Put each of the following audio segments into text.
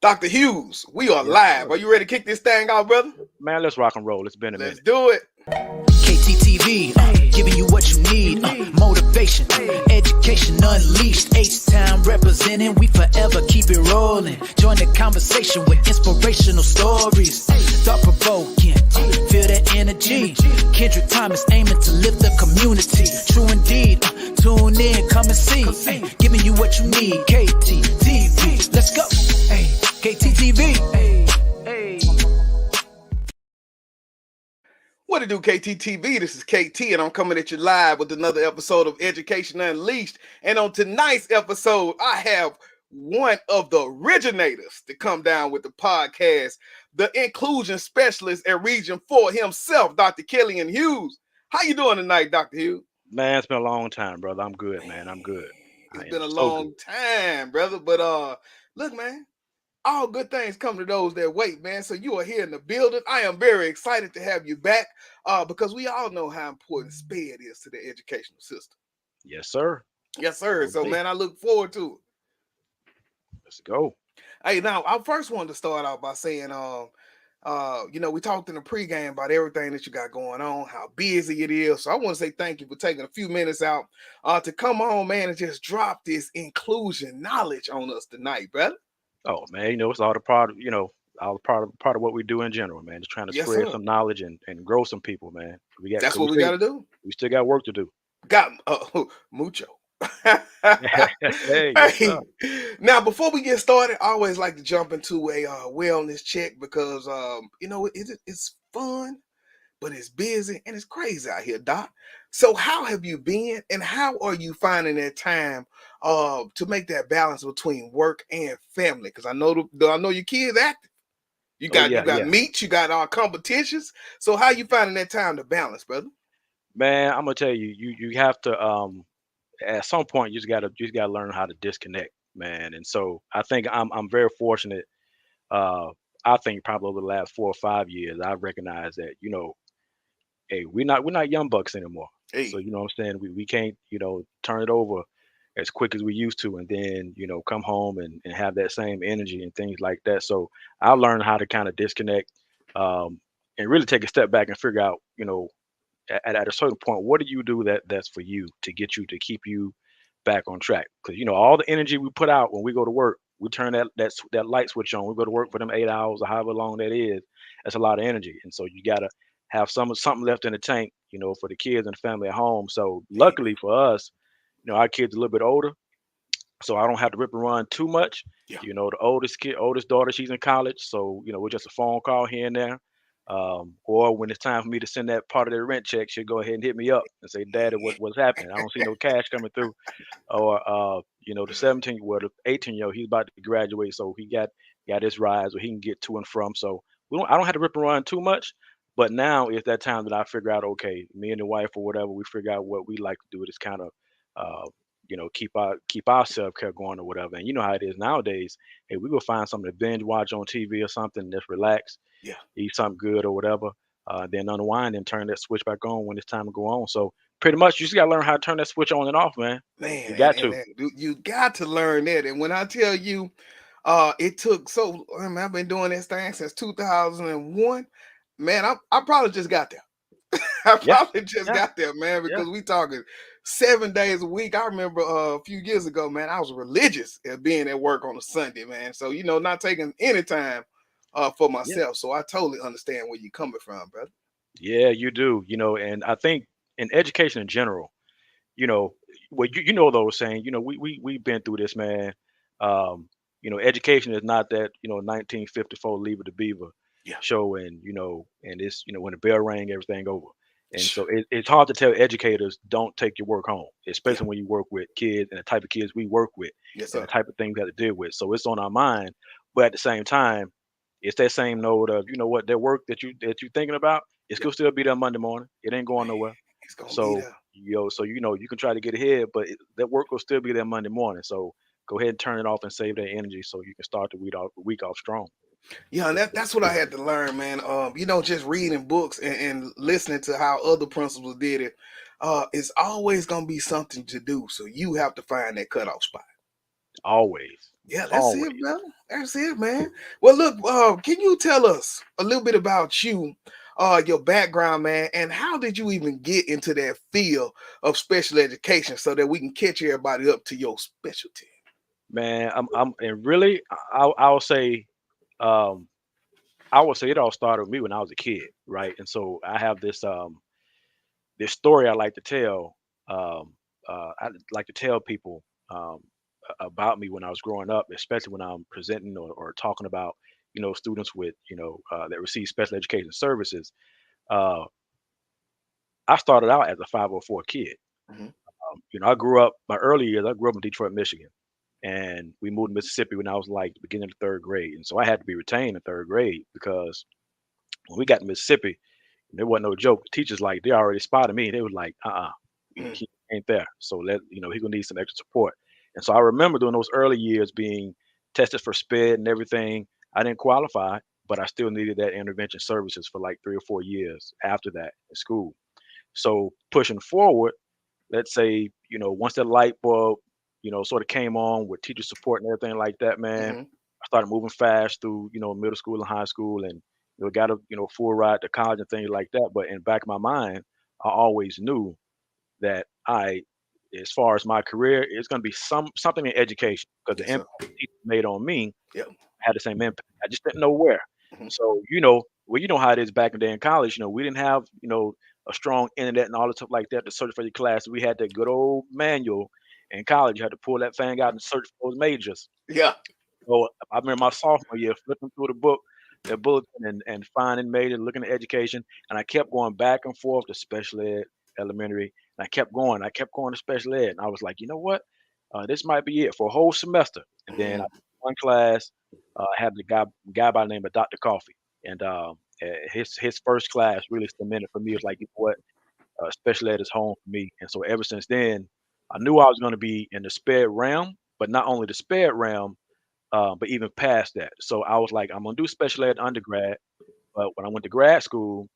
Dr. Hughes, we are Yes, live. sir. Are you ready to kick this thing off, brother? Man, let's rock and roll. It's been a Let's minute. do it. Ktteev, giving you what you need. Motivation, education unleashed. H-Town representing, we forever keep it rolling. Join the conversation with inspirational stories. Thought-provoking, feel that energy. Kendrick Thomas aiming to lift the community. True indeed, tune in, come and see. Giving you what you need. Ktteev, let's go. Ktteev. What to do, KTTV? This is KT, and I'm coming at you live with another episode of Education Unleashed. And on tonight's episode, I have one of the originators to come down with the podcast, the inclusion specialist at Region 4 himself, Dr. Kellian Hughes. How you doing tonight, Dr. Hughes? Man, it's been a long time, brother. I'm good, man. I'm good. It's I been am a so good. long time, brother. But look, man, all good things come to those that wait, man. So you are here in the building. I am very excited to have you back because we all know how important SPED is to the educational system. Yes, sir. Yes, sir. So, Okay. man, I look forward to Let's go. it. Hey, now, I first wanted to start out by saying, we talked in the pregame about everything that you got going on, how busy it is. So I want to say thank you for taking a few minutes out to come on, man, and just drop this inclusion knowledge on us tonight, brother. Oh, man, it's all all part of what we do in general, man. Just trying to Yes, spread sir. some knowledge and grow some people, man. That's what we got to do. We still got work to do. Got mucho. Hey, yes, Hey, sir. now before we get started, I always like to jump into a wellness check because it's fun, but it's busy and it's crazy out here, Doc. So how have you been, and how are you finding that time to make that balance between work and family? Because I know your kids active. You Oh, got yeah. meets, you got competitions. So how you finding that time to balance, brother? Man, I'm gonna tell you, you have to at some point you just gotta learn how to disconnect, man. And so I think I'm very fortunate. Uh, I think probably over the last 4 or 5 years, I've recognized that hey, we're not young bucks anymore. So Hey, you know what I'm saying, we can't turn it over as quick as we used to, and then come home and have that same energy and things like that. So I learned how to kind of disconnect, and really take a step back and figure out at a certain point, what do you do that's for you to get you to keep you back on track? Because all the energy we put out when we go to work, we turn that light switch on. We go to work for them 8 hours or however long that is. That's a lot of energy, and so you gotta have something left in the tank, for the kids and the family at home. So hey, luckily for us, our kids are a little bit older, so I don't have to rip and run too much. yeah, The oldest daughter, she's in college, so we're just a phone call here and there. Or when it's time for me to send that part of the rent check, she'll go ahead and hit me up and say, "Daddy, what's happening? I don't see no cash coming through." Or the 17, well, the 18-year-old, he's about to graduate, so he got his rise, or he can get to and from. So I don't have to rip and run too much. But now it's that time that I figure out, okay, me and the wife or whatever, we figure out what we like to do. Is kind of uh, keep our self care going or whatever. And you know how it is nowadays. Hey, we go find something to binge watch on TV or something. Just relax, yeah. eat something good or whatever. Then unwind and turn that switch back on when it's time to go on. So pretty much, you just gotta learn how to turn that switch on and off, man. Man, You and, got and, to. and you got to learn that. And when I tell you, it took so. I mean, I've been doing this thing since 2001. Man, I probably just got there. I Yeah, probably just yeah, got there, man, yeah, because we talking 7 days a week. I remember a few years ago, man, I was religious at being at work on a Sunday, man. So not taking any time for yeah, myself. So I totally understand where you're coming from, brother. yeah. You do. And I think in education in general, you know, well, you know those saying, we've been through this, man. Education is not that 1954 Leave It to Beaver Yeah. show, and it's when the bell rang, everything over. And so it's hard to tell educators don't take your work home, Yeah. especially when you work with kids and the type of kids we work with Yes, and the sir. type of things we have to deal with. So it's on our mind, but at the same time, it's that same note of what that work that you thinking about, it's Yeah. gonna still be there Monday morning. It ain't going Man, nowhere. it's gonna be So there. you can try to get ahead, but that work will still be there Monday morning. So go ahead and turn it off and save that energy so you can start the week off strong. Yeah, and that's what I had to learn, man. Just reading books and listening to how other principals did it. It's always gonna be something to do. So you have to find that cutoff spot. Always, Yeah, that's it, always. brother. That's it, man. Well, look, can you tell us a little bit about you, your background, man, and how did you even get into that field of special education so that we can catch everybody up to your specialty? Man, and really, I'll say, um, I would say it all started with me when I was a kid, right? And so I have this story I like to tell. I like to tell people um, about me when I was growing up, especially when I'm presenting or talking about, students with, that receive special education services. Uh, I started out as a 504 kid. Hmm. I grew up my early years. I grew up in Detroit, Michigan, and we moved to Mississippi when I was like the beginning of third grade, and so I had to be retained in third grade because when we got to Mississippi, there wasn't no joke. The teachers like they already spotted me. They was like, he ain't there. So he gonna need some extra support. And so I remember during those early years being tested for SPED and everything. I didn't qualify, but I still needed that intervention services for like 3 or 4 years after that in school. So pushing forward, let's say, once that light bulb, sort of came on with teacher support and everything like that, man, Hmm. I started moving fast through, middle school and high school and got a full ride to college and things like that. But in the back of my mind, I always knew that as far as my career, it's gonna be something in education because the Yes, sir. impact teachers made on me Yep. had the same impact. I just didn't know where. Hmm. So, well, you know how it is back in the day in college. We didn't have, a strong internet and all the stuff like that to search for your class. We had that good old manual in college. You had to pull that thing out and search for those majors. Yeah. So I remember my sophomore year flipping through the book, the bulletin, and finding major, looking at education, and I kept going back and forth to special ed, elementary, and I kept going. I kept going to special ed, and I was like, you know what? This might be it for a whole semester. And then I Hmm. one class, I had the guy by the name of Dr. Coffee, and his first class really cemented for me. It was like, you know what? Special ed is home for me, and so ever since then, I knew I was going to be in the sped realm, but not only the sped realm but even past that. So I was like, I'm gonna do special ed undergrad. But when I went to grad school,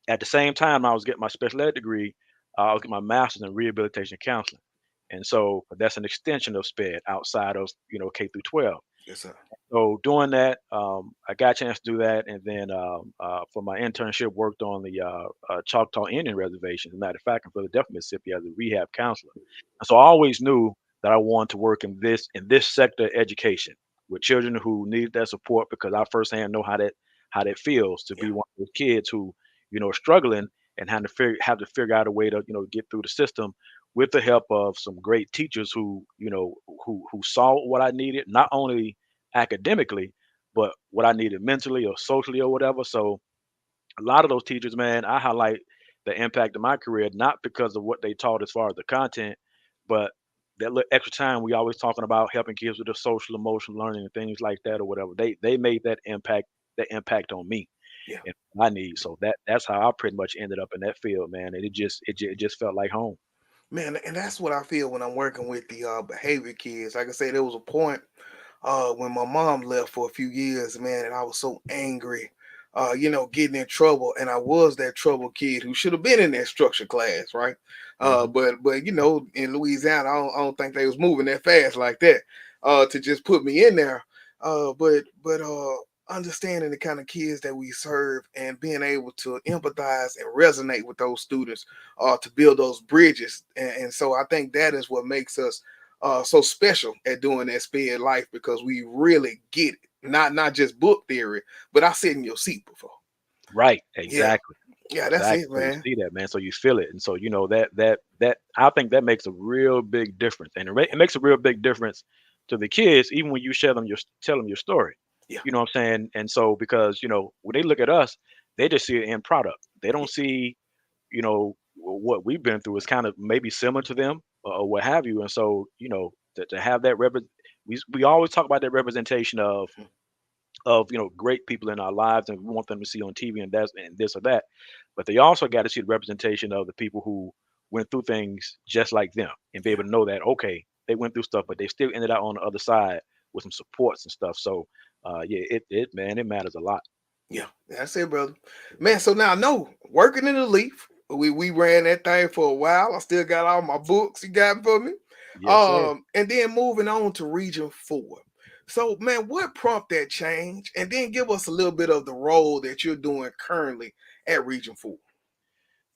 at the same time I was getting my special ed degree, I was getting my master's in rehabilitation counseling. And so that's an extension of SPED outside of K through 12. Yes, sir. So doing that, I got a chance to do that, and then for my internship, worked on the Choctaw Indian Reservation. As a matter of fact, in Philadelphia, Mississippi, as a rehab counselor. And so I always knew that I wanted to work in this sector of education with children who need that support because I firsthand know how that feels to Yeah. be one of those kids who are struggling and have to figure out a way to get through the system with the help of some great teachers who saw what I needed, not only academically, but what I needed mentally or socially or whatever. So a lot of those teachers, man, I highlight the impact of my career not because of what they taught as far as the content, but that little extra time we always talking about helping kids with the social emotional learning and things like that or whatever. They made that impact on me Yeah. and what I need. So that's how I pretty much ended up in that field, man. And it just felt like home. Man, and that's what I feel when I'm working with the behavior kids. Like I say, there was a point when my mom left for a few years, man, and I was so angry, getting in trouble, and I was that trouble kid who should have been in that structure class, right? Hmm. But in Louisiana, I don't think they was moving that fast like that to just put me in there. But understanding the kind of kids that we serve and being able to empathize and resonate with those students to build those bridges, and so I think that is what makes us so special at doing that sped life because we really get it. Not just book theory, but I sit in your seat before. Right, Yeah, exactly. yeah, that's Exactly. it, So you man. see that, man. So you feel it, and so that I think that makes a real big difference, and it makes a real big difference to the kids, even when you tell them your story. Yeah, You know what I'm saying? And so because when they look at us, they just see an end product. They yeah, don't see what we've been through is kind of maybe similar to them or what have you. And so to have that we always talk about that representation of great people in our lives and we want them to see on TV and this or that, but they also got to see the representation of the people who went through things just like them and be yeah, able to know that okay, they went through stuff but they still ended up on the other side with some supports and stuff. So yeah, it man, it matters a lot. yeah. That's it, brother. Man, so now I know working in the leaf. We ran that thing for a while. I still got all my books you got for me. Yes, sir. And then moving on to Region 4. So, man, what prompted that change? And then give us a little bit of the role that you're doing currently at Region 4.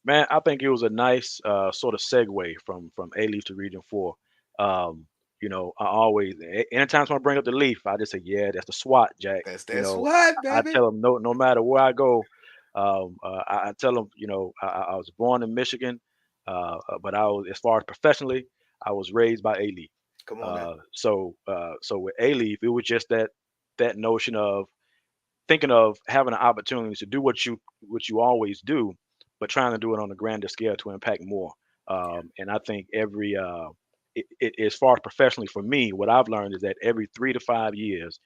Man, I think it was a nice sort of segue from A Leaf to Region 4. Um, I always anytime someone bring up the Leaf, I just say, yeah, that's the SWAT, Jack. That's what, I baby. tell them no matter where I go, I tell them, I was born in Michigan, but I was as far as professionally, I was raised by A Leaf. Come on now. So with A Leaf, it was just that notion of thinking of having an opportunity to do what you always do, but trying to do it on a grander scale to impact more. And I think as far as professionally for me, what I've learned is that every 3 to 5 years,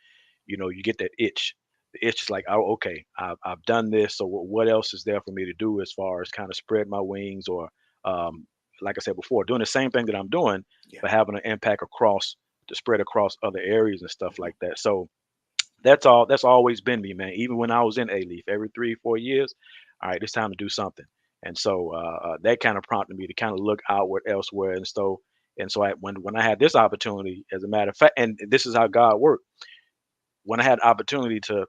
you get that itch. The itch is like, oh, okay, I've done this. So what else is there for me to do as far as kind of spread my wings or, um, like I said before, doing the same thing that I'm doing, Yeah. but having an impact across to spread across other areas and stuff Mhm. like that. So that's always been me, man. Even when I was in A Leaf, every 3 4 years, all right, it's time to do something. And so that kind of prompted me to kind of look outward elsewhere. And so when I had this opportunity, as a matter of fact, and this is how God worked. When I had opportunity to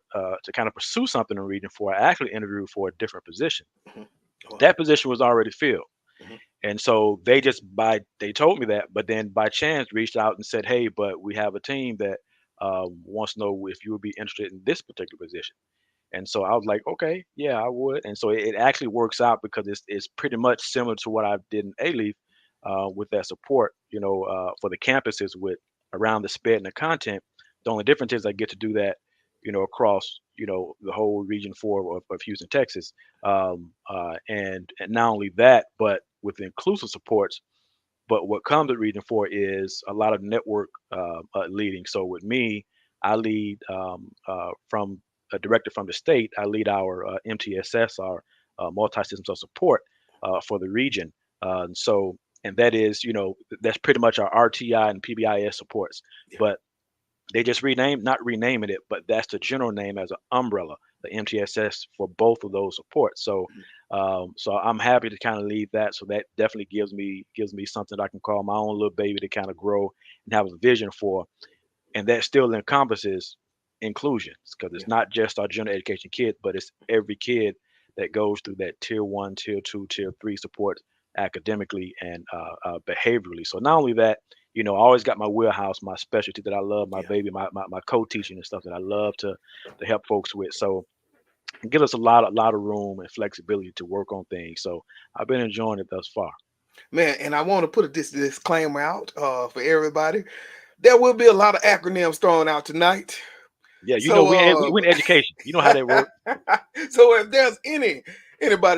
kind of pursue something in Region 4, I actually interviewed for a different position. Mhm. Wow. That position was already filled. Mhm. And so they told me that, but then by chance reached out and said, "Hey, but we have a team that wants to know if you would be interested in this particular position." And so I was like, "Okay, yeah, I would." And so it actually works out because it's pretty much similar to what I did in A Leaf with that support, for the campuses with around the sped and the content. The only difference is I get to do that, across the whole region 4 of Houston, Texas. And not only that, but with the inclusive supports. But what comes with Region 4 is a lot of network leading. So with me, I lead from a director from the state. I lead our MTSS, our multi-systems of support for the region. And that is, that's pretty much our RTI and PBIS supports. Yeah. But they just not renaming it, but that's the general name as an umbrella, the MTSS for both of those supports. So, Mhm. so I'm happy to kind of lead that. So that definitely gives me something I can call my own little baby to kind of grow and have a vision for, and that still encompasses inclusion because Yeah. it's not just our general education kid, but it's every kid that goes through that tier 1, tier 2, tier 3 support academically and behaviorally. So not only that, I always got my wheelhouse, my specialty that I love, my Yeah. baby, my co-teaching and stuff that I love to help folks with. So it gives us a lot of room and flexibility to work on things. So I've been enjoying it thus far. Man, and I want to put a disclaimer out for everybody. There will be a lot of acronyms thrown out tonight. Yeah, we in So education. You know how that works. so if there's anybody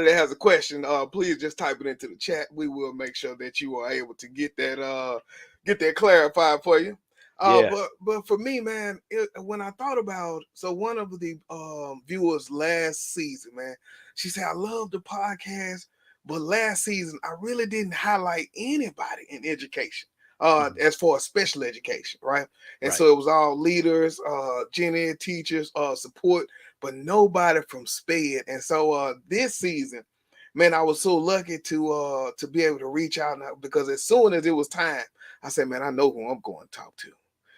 that has a question, please just type it into the chat. We will make sure that you are able to get that clarified for you. Yeah, But for me, man, when I thought about one of the viewers last season, man, she said I love the podcast, but last season I really didn't highlight anybody in education. mhm, As far as special education, right? And right. so it was all leaders, gen ed teachers, support, but nobody from SPED. And so this season, man, I was so lucky to be able to reach out now because as soon as it was time, I said, man, I know who I'm going to talk to.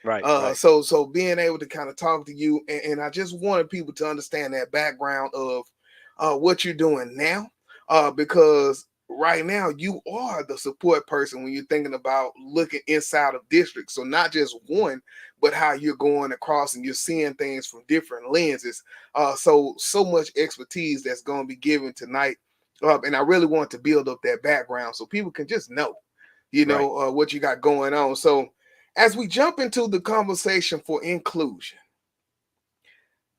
Right, right, So being able to kind of talk to you, and I just wanted people to understand that background of what you're doing now, because right now you are the support person when you're thinking about looking inside of districts. So not just one, but how you're going across and you're seeing things from different lenses. So much expertise that's going to be given tonight, and I really want to build up that background so people can just know, right. what you got going on. So as we jump into the conversation for inclusion,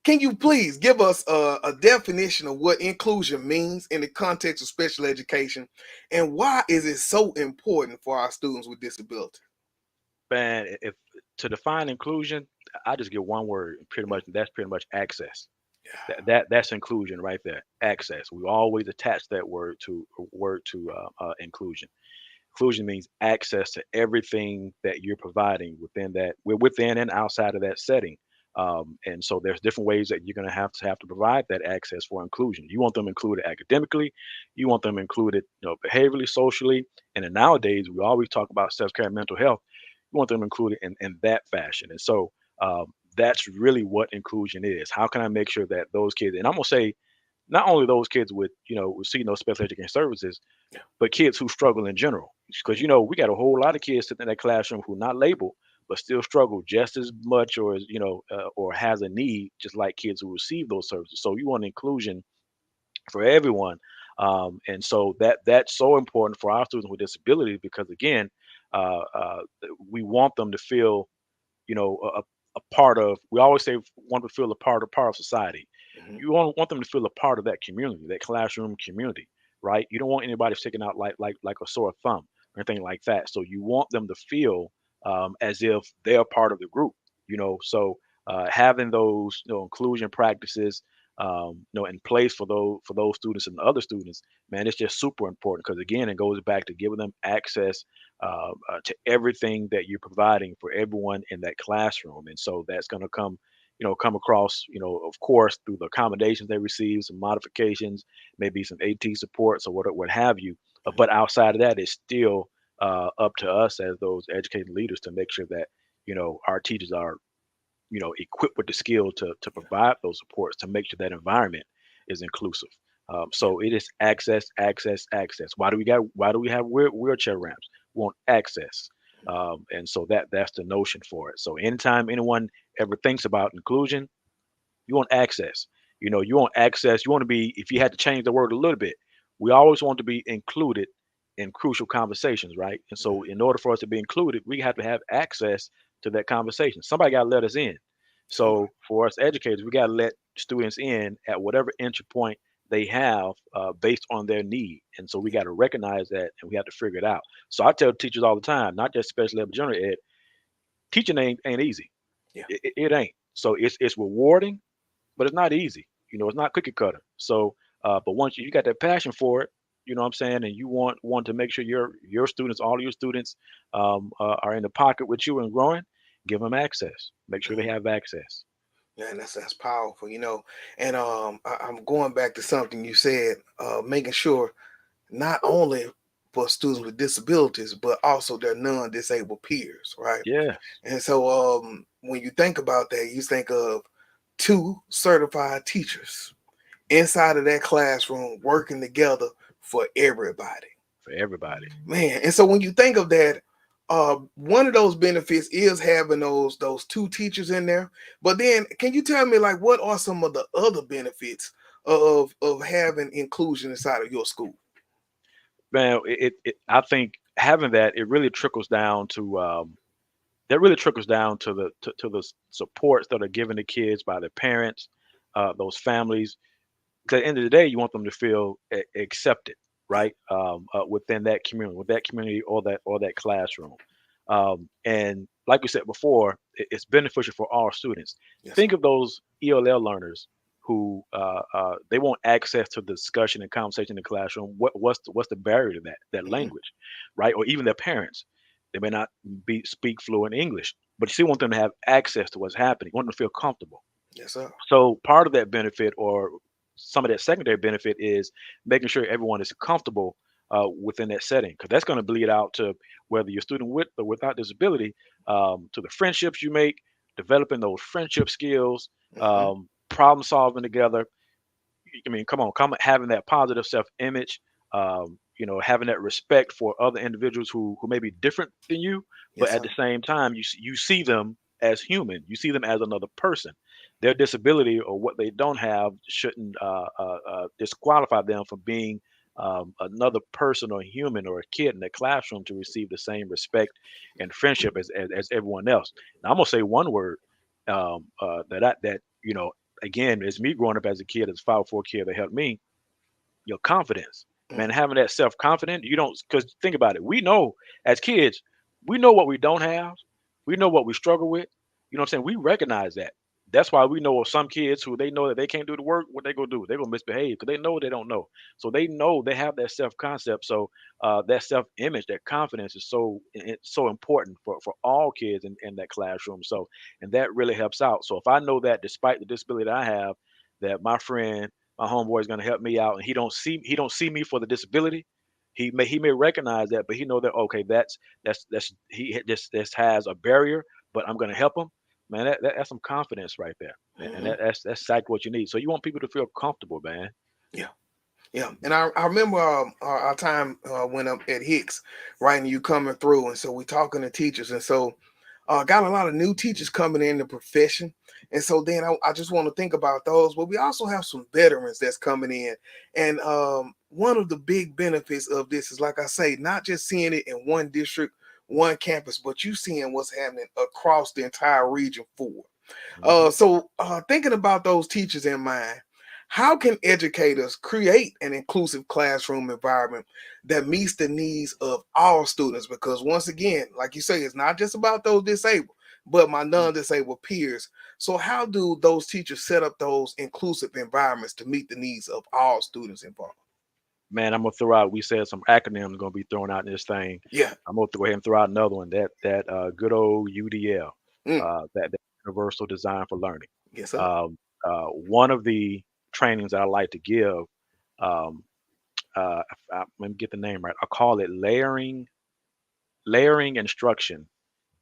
can you please give us a definition of what inclusion means in the context of special education, and why is it so important for our students with disabilities? And if to define inclusion, I just give one word, pretty much. That's pretty much access. That's inclusion right there. Access. We always attach that word to inclusion. Inclusion means access to everything that you're providing within and outside of that setting. And so there's different ways that you're going to have to provide that access for inclusion. You want them included academically, you want them included, behaviorally, socially, and then nowadays we always talk about self-care and mental health. You want them included in that fashion. And so that's really what inclusion is. How can I make sure that those kids, and I'm gonna say not only those kids with receiving those special education services, Yeah. but kids who struggle in general. Because we got a whole lot of kids sitting in that classroom who not labeled but still struggle just as much, or or has a need, just like kids who receive those services. So you want inclusion for everyone, and so that's so important for our students with disabilities because again, we want them to feel a part of. We always say want to feel a part of society. Hmm. You want them to feel a part of that community, that classroom community, right? You don't want anybody sticking out like a sore thumb or anything like that. So you want them to feel as if they're part of the group. So having those inclusion practices in place for those students and other students, man, it's just super important because again, it goes back to giving them access to everything that you're providing for everyone in that classroom. And so that's going to come across, of course, through the accommodations they receive, some modifications, maybe some AT supports or what have you. But outside of that, it's still up to us as those educated leaders to make sure that, our teachers are equipped with the skill to provide those supports to make sure that environment is inclusive. So it is access, access, access. Why do we have wheelchair ramps? We want access, and so that's the notion for it. So anytime anyone ever thinks about inclusion, you want access. You want access. You want to be. If you had to change the word a little bit, we always want to be included in crucial conversations, right? And so, in order for us to be included, we have to have access to that conversation. Somebody got to let us in. Somebody. So, for us educators, we got to let students in at whatever entry point they have based on their need. And so, we got to recognize that and we have to figure it out. So, I tell teachers all the time, not just special ed, but general ed, teaching ain't easy. Yeah. It ain't. So, it's rewarding, but it's not easy. It's not cookie cutter. So, but once you got that passion for it, you know what I'm saying, and you want to make sure your students, all of your students, are in the pocket with you and growing, give them access. Make sure they Mhm. have access. Yeah, and that's powerful, And I'm going back to something you said, making sure not only for students with disabilities, but also their non-disabled peers, right? Yes, And so when you think about that, you think of two certified teachers inside of that classroom working together for everybody. for everybody. Man, and so when you think of that, one of those benefits is having those two teachers in there. But then, can you tell me like what are some of the other benefits of having inclusion inside of your school? Man, I think having that, it really trickles down to that really trickles down to the supports that are given to kids by their parents, those families. 'Cause at the end of the day, you want them to feel accepted, Yeah. right? Within that community, with that community or that classroom. And like we said before, it's beneficial for all students. Yes, sir. Think of those ELL learners who they want access to the discussion and conversation in the classroom. What's the barrier to that Hmm. language, right? Or even their parents, they may not speak fluent English, but you still want them to have access to what's happening. You want them to feel comfortable. Yes, sir. So part of that benefit or some of that secondary benefit is making sure everyone is comfortable within that setting because that's going to bleed out to whether you're a student with or without disability, to the friendships you make, developing those friendship skills, Hmm. problem solving together. I mean, come having that positive self-image, having that respect for other individuals who may be different than you, but Yes, at sir. the same time, you see them as human. You see them as another person. Their disability or what they don't have shouldn't disqualify them from being another person or human or a kid in the classroom to receive the same respect and friendship as everyone else. Now, I'm gonna say one word that again, as me growing up as a kid, as a 504 kid that helped me, your confidence. Man, Mm. having that self-confidence, you don't because think about it. We know as kids, we know what we don't have. We know what we struggle with. You know what I'm saying? We recognize that. That's why we know of some kids who they know that they can't do the work. What they gonna do? They're gonna misbehave because they know they don't know. So they know they have that self concept. So that self image, that confidence is it's so important for all kids in that classroom. So and that really helps out. So if I know that despite the disability that I have, that my friend, my homeboy is gonna help me out, and he don't see me for the disability. He may recognize that, but he know that okay, that's he just this has a barrier, but I'm gonna help him. Man, that's some confidence right there, and Mhm. that's exactly what you need. So you want people to feel comfortable, man. Yeah. Yeah, and I remember our time when I'm at Hicks, right, and you coming through, and so we talking to teachers, and so got a lot of new teachers coming in the profession, and so then I just want to think about those, but we also have some veterans that's coming in, and one of the big benefits of this is, like I say, not just seeing it in one district, one campus, but you seeing what's happening across the entire region forward. Hmm. Thinking about those teachers in mind, how can educators create an inclusive classroom environment that meets the needs of all students? Because once again, like you say, it's not just about those disabled, but my non-disabled peers. So how do those teachers set up those inclusive environments to meet the needs of all students involved? Man, I'm gonna throw out. We said some acronyms gonna be thrown out in this thing. Yeah. I'm gonna go ahead and throw out another one. That good old UDL, Mm. that Universal Design for Learning. Yes, sir. One of the trainings that I like to give. Um, Let me get the name right. I call it layering instruction.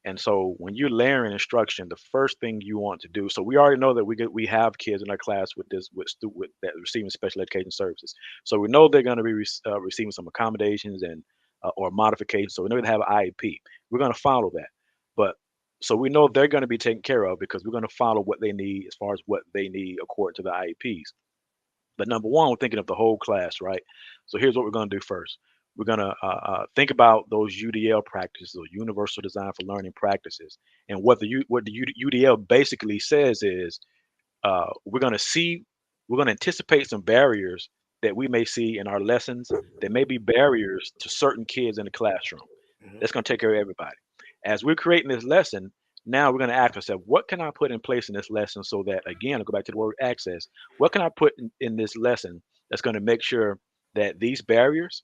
And so when you're layering instruction, the first thing you want to do, so we already know that we have kids in our class with this with that receiving special education services. So we know they're going to be receiving some accommodations and or modifications. So we know they have an IEP. We're going to follow that. But so we know they're going to be taken care of because we're going to follow what they need as far as what they need according to the IEPs. But number one, we're thinking of the whole class, right? So here's what we're going to do first. We're going to think about those UDL practices or Universal Design for Learning practices. And what the UDL basically says is we're going to anticipate some barriers that we may see in our lessons that may be barriers to certain kids in the classroom. Mhm. That's going to take care of everybody. As we're creating this lesson, now we're going to ask ourselves, what can I put in place in this lesson so that, again, I'll go back to the word access. What can I put in this lesson that's going to make sure that these barriers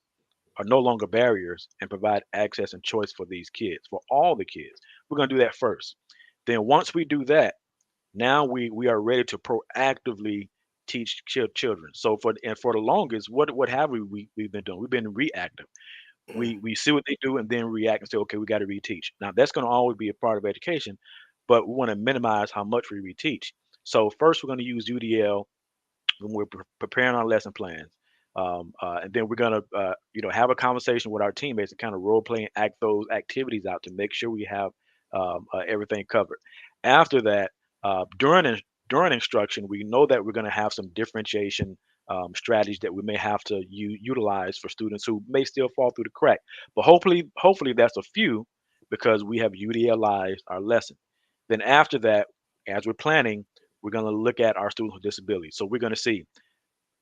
are no longer barriers and provide access and choice for these kids, for all the kids? We're going to do that first. Then once we do that, now we are ready to proactively teach children. So for the longest, what have we've been doing? We've been reactive. Mhm. We see what they do and then react and say, okay, we got to reteach. Now that's going to always be a part of education, but we want to minimize how much we reteach. So first, we're going to use UDL when we're preparing our lesson plans. And then we're gonna, have a conversation with our teammates and kind of role play and act those activities out to make sure we have everything covered. After that, during instruction, we know that we're going to have some differentiation strategies that we may have to utilize for students who may still fall through the crack. But hopefully that's a few because we have UDLized our lesson. Then after that, as we're planning, we're going to look at our students with disabilities. So we're going to see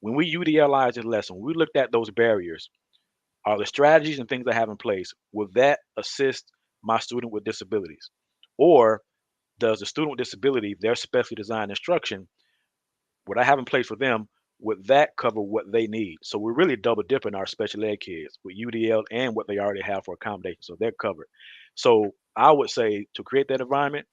when we UDLize this lesson, when we looked at those barriers, are the strategies and things I have in place, will that assist my student with disabilities? Or does the student with disability, their specially designed instruction, what I have in place for them, would that cover what they need? So we're really double dipping our special ed kids with UDL and what they already have for accommodation. So they're covered. So I would say to create that environment,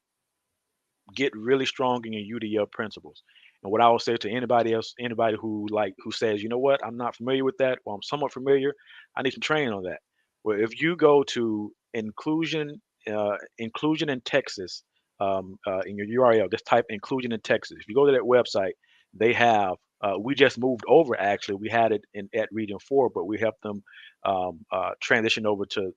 get really strong in your UDL principles. And what I would say to anybody else, anybody who says, you know what, I'm not familiar with that, or I'm somewhat familiar, I need some training on that. Well, if you go to inclusion in Texas, in your URL, just type inclusion in Texas. If you go to that website, they have. We just moved over. Actually, we had it at Region 4, but we helped them transition over to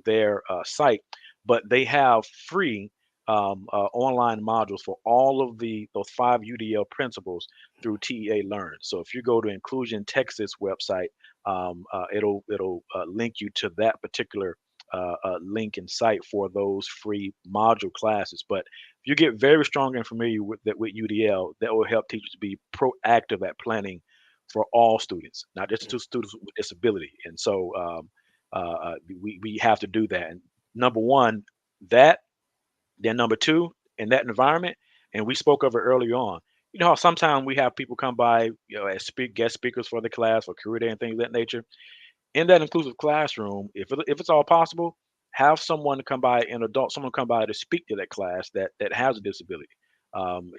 their site. But they have free online modules for all of those 5 UDL principles through TEA Learn. So if you go to Inclusion Texas website, it'll link you to that particular link and site for those free module classes. But if you get very strong and familiar with that with UDL, that will help teachers to be proactive at planning for all students, not just to students with disability. And so we have to do that. And number one, that then number two, in that environment, And we spoke of it earlier on. You know how sometimes we have people come by, as guest speakers for the class or career day and things of that nature. In that inclusive classroom, if it's all possible, have someone come by, an adult, someone come by to speak to that class that has a disability.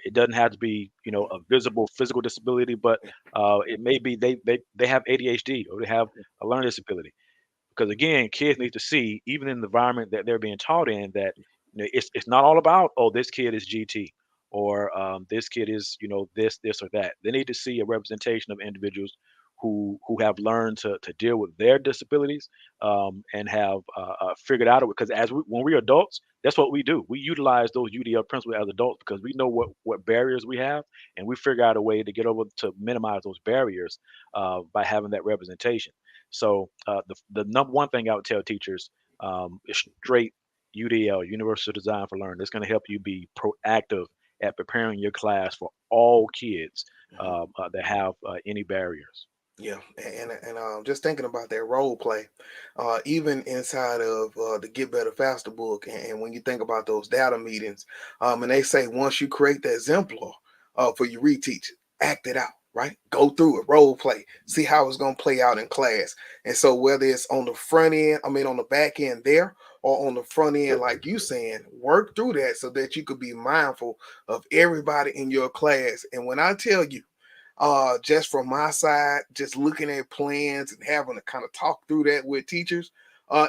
It doesn't have to be, a visible physical disability, but it may be they have ADHD or they have a learning disability. Because again, kids need to see, even in the environment that they're being taught in, that it's not all about, oh, this kid is GT, or this kid is, this or that. They need to see a representation of individuals who have learned to deal with their disabilities, and have figured out, because when we're adults, that's what we do. We utilize those UDL principles as adults because we know what barriers we have, and we figure out a way to get over to minimize those barriers by having that representation. So the number one thing I would tell teachers, is straight UDL, Universal Design for Learning. It's going to help you be proactive at preparing your class for all kids Mhm. that have any barriers. Yeah, and just thinking about that role play, even inside of the Get Better Faster book, and when you think about those data meetings, and they say once you create that exemplar for your reteach, act it out, right? Go through it, role play, see how it's gonna play out in class. And so whether it's on the front end, I mean on the back end there, or on the front end, like you saying, work through that so that you could be mindful of everybody in your class. And when I tell you, just from my side, just looking at plans and having to kind of talk through that with teachers,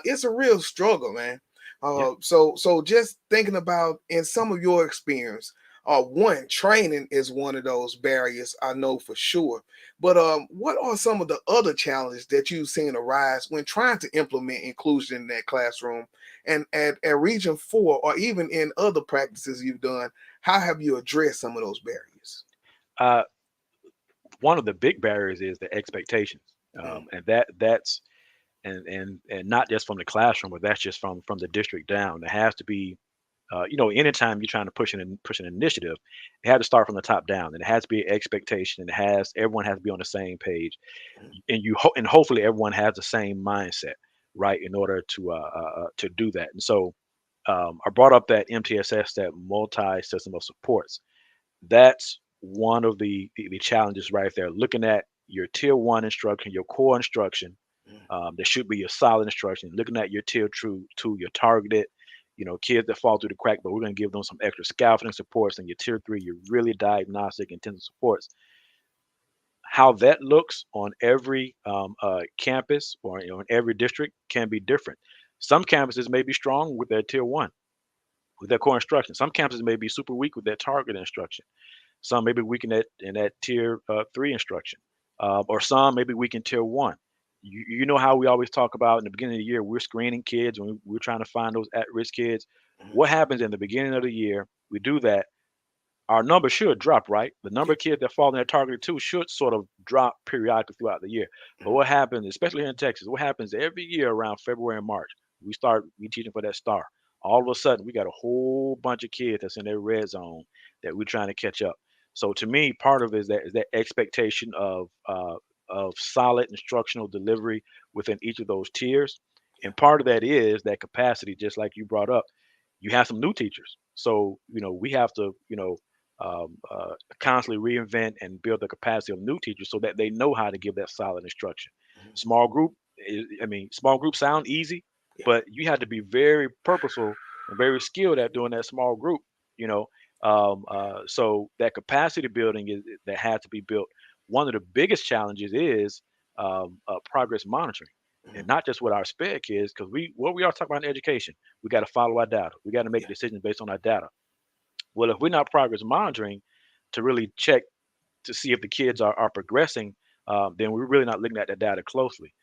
it's a real struggle, man. Yeah. So just thinking about in some of your experience, one, training is one of those barriers, I know for sure. But what are some of the other challenges that you've seen arise when trying to implement inclusion in that classroom? And at Region 4, or even in other practices you've done, how have you addressed some of those barriers? Uh, One of the big barriers is the expectations, Mm, and that's and not just from the classroom, but that's just from the district down. There has to be, anytime you're trying to push an initiative, it has to start from the top down, and it has to be an expectation, and everyone has to be on the same page, mm, and hopefully everyone has the same mindset, right, in order to do that. And so, I brought up that MTSS, that multi system of supports. That's one of the challenges right there. Looking at your tier one instruction, your core instruction, mm. there should be your solid instruction. Looking at your tier two, your targeted, kids that fall through the crack, but we're going to give them some extra scaffolding supports. And your tier three, your really diagnostic intensive supports. How that looks on every campus, or in every district, can be different. Some campuses may be strong with their tier one, with their core instruction. Some campuses may be super weak with their target instruction. Some may be weak in that tier three instruction, or some may be weak in tier one. You know how we always talk about in the beginning of the year, we're screening kids and we're trying to find those at-risk kids. Mhm, What happens in the beginning of the year? We do that, our number should drop, right? The number yeah, of kids that fall in that target two should sort of drop periodically throughout the year. But mhm, what happens, especially here in Texas, what happens every year around February and March, we teaching for that star. All of a sudden, we got a whole bunch of kids that's in their red zone that we're trying to catch up. So to me, part of it is that expectation of solid instructional delivery within each of those tiers, yeah, and part of that is that capacity, just like you brought up. You have some new teachers, so we have to constantly reinvent and build the capacity of new teachers so that they know how to give that solid instruction. mhm, Small group, small groups sound easy, yeah, but you have to be very purposeful and very skilled at doing that small group. You know, so that capacity building that has to be built. One of the biggest challenges is progress monitoring. And mhm, not just with our sped kids, because what we are talking about in education, we got to follow our data. We got to make yeah, decisions based on our data. Well, if we're not progress monitoring to really check to see if the kids are progressing, then we're really not looking at the data closely.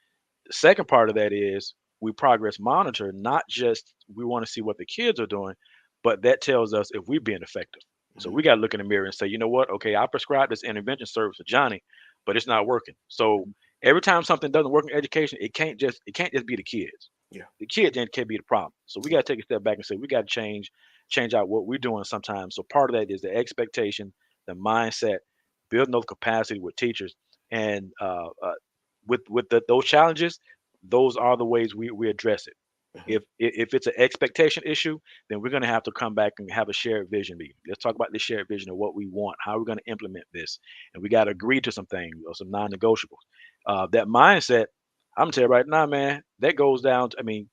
The second part of that is we progress monitor, not just we want to see what the kids are doing, but that tells us if we're being effective. So mhm, we got to look in the mirror and say, you know what? Okay, I prescribed this intervention service for Johnny, but it's not working. So mhm, every time something doesn't work in education, it can't just be the kids. yeah, The kids then can't be the problem. So we yeah, got to take a step back and say we got to change out what we're doing sometimes. So part of that is the expectation, the mindset, building those capacity with teachers, and with those challenges, those are the ways we address it. Mhm. If it's an expectation issue, then we're going to have to come back and have a shared vision meeting. Let's talk about the shared vision of what we want, how we're going to implement this, and we got to agree to some things or some non-negotiables. That mindset, I'm gonna tell you right now, man, that goes down. To, I mean,